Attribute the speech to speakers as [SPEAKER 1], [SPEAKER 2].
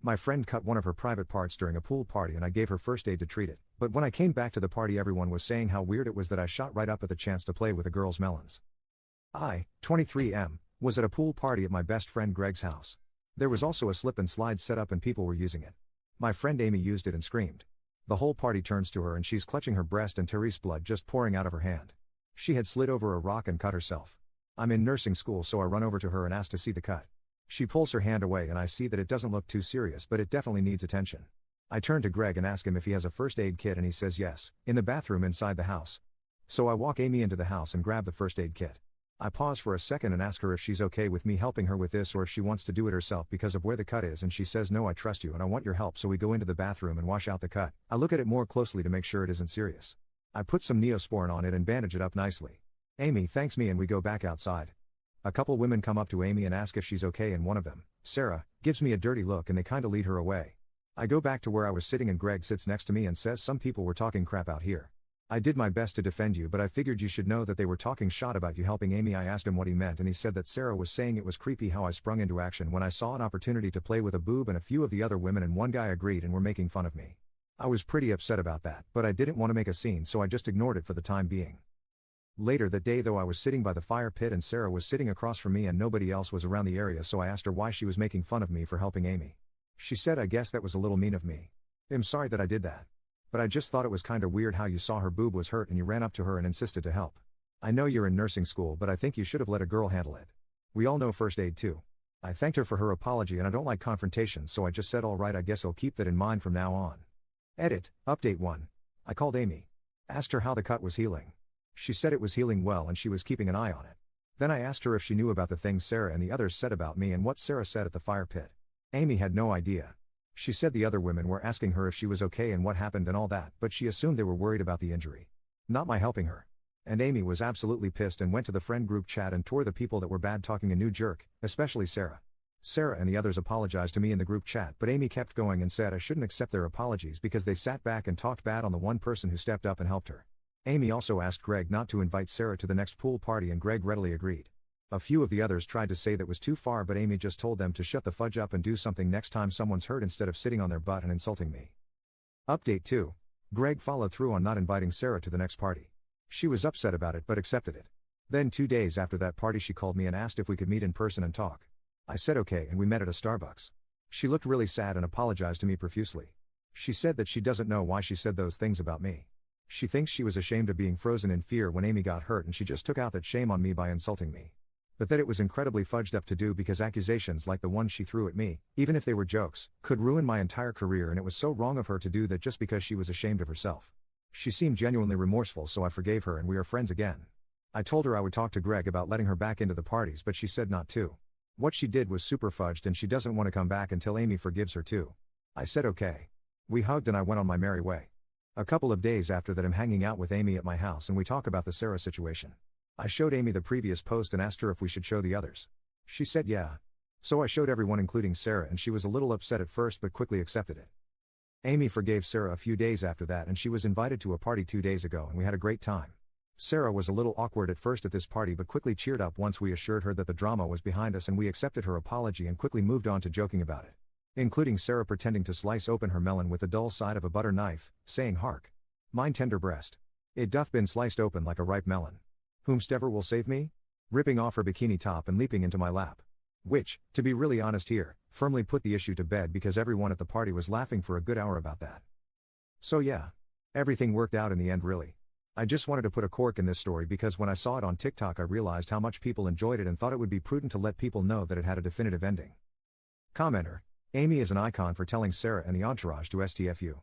[SPEAKER 1] My friend cut one of her private parts during a pool party and I gave her first aid to treat it, but when I came back to the party everyone was saying how weird it was that I shot right up at the chance to play with a girl's melons. I, 23M, was at a pool party at my best friend Greg's house. There was also a slip and slide set up and people were using it. My friend Amy used it and screamed. The whole party turns to her and she's clutching her breast and Therese blood just pouring out of her hand. She had slid over a rock and cut herself. I'm in nursing school so I run over to her and ask to see the cut. She pulls her hand away and I see that it doesn't look too serious but it definitely needs attention. I turn to Greg and ask him if he has a first aid kit and he says yes, in the bathroom inside the house. So I walk Amy into the house and grab the first aid kit. I pause for a second and ask her if she's okay with me helping her with this or if she wants to do it herself because of where the cut is and she says no, I trust you and I want your help, so we go into the bathroom and wash out the cut. I look at it more closely to make sure it isn't serious. I put some Neosporin on it and bandage it up nicely. Amy thanks me and we go back outside. A couple women come up to Amy and ask if she's okay and one of them, Sarah, gives me a dirty look and they kinda lead her away. I go back to where I was sitting and Greg sits next to me and says some people were talking crap out here. I did my best to defend you but I figured you should know that they were talking shot about you helping Amy. I asked him what he meant and he said that Sarah was saying it was creepy how I sprung into action when I saw an opportunity to play with a boob and a few of the other women and one guy agreed and were making fun of me. I was pretty upset about that, but I didn't want to make a scene so I just ignored it for the time being. Later that day though I was sitting by the fire pit and Sarah was sitting across from me and nobody else was around the area, so I asked her why she was making fun of me for helping Amy. She said I guess that was a little mean of me. I'm sorry that I did that. But I just thought it was kinda weird how you saw her boob was hurt and you ran up to her and insisted to help. I know you're in nursing school but I think you should have let a girl handle it. We all know first aid too. I thanked her for her apology and I don't like confrontation so I just said alright, I guess I'll keep that in mind from now on. Edit, update 1. I called Amy. Asked her how the cut was healing. She said it was healing well and she was keeping an eye on it. Then I asked her if she knew about the things Sarah and the others said about me and what Sarah said at the fire pit. Amy had no idea. She said the other women were asking her if she was okay and what happened and all that, but she assumed they were worried about the injury. Not my helping her. And Amy was absolutely pissed and went to the friend group chat and tore the people that were bad talking a new jerk, especially Sarah. Sarah and the others apologized to me in the group chat but Amy kept going and said I shouldn't accept their apologies because they sat back and talked bad on the one person who stepped up and helped her. Amy also asked Greg not to invite Sarah to the next pool party and Greg readily agreed. A few of the others tried to say that was too far but Amy just told them to shut the fudge up and do something next time someone's hurt instead of sitting on their butt and insulting me. Update 2. Greg followed through on not inviting Sarah to the next party. She was upset about it but accepted it. Then 2 days after that party she called me and asked if we could meet in person and talk. I said okay and we met at a Starbucks. She looked really sad and apologized to me profusely. She said that she doesn't know why she said those things about me. She thinks she was ashamed of being frozen in fear when Amy got hurt and she just took out that shame on me by insulting me. But that it was incredibly fudged up to do because accusations like the ones she threw at me, even if they were jokes, could ruin my entire career and it was so wrong of her to do that just because she was ashamed of herself. She seemed genuinely remorseful so I forgave her and we are friends again. I told her I would talk to Greg about letting her back into the parties but she said not to. What she did was super fudged and she doesn't want to come back until Amy forgives her too. I said okay. We hugged and I went on my merry way. A couple of days after that I'm hanging out with Amy at my house and we talk about the Sarah situation. I showed Amy the previous post and asked her if we should show the others. She said yeah. So I showed everyone including Sarah and she was a little upset at first but quickly accepted it. Amy forgave Sarah a few days after that and she was invited to a party 2 days ago and we had a great time. Sarah was a little awkward at first at this party but quickly cheered up once we assured her that the drama was behind us and we accepted her apology and quickly moved on to joking about it. Including Sarah pretending to slice open her melon with the dull side of a butter knife, saying hark. Mine tender breast. It doth been sliced open like a ripe melon. Whomstever will save me? Ripping off her bikini top and leaping into my lap. Which, to be really honest here, firmly put the issue to bed because everyone at the party was laughing for a good hour about that. So yeah. Everything worked out in the end really. I just wanted to put a cork in this story because when I saw it on TikTok I realized how much people enjoyed it and thought it would be prudent to let people know that it had a definitive ending. Commenter. Amy is an icon for telling Sarah and the entourage to STFU.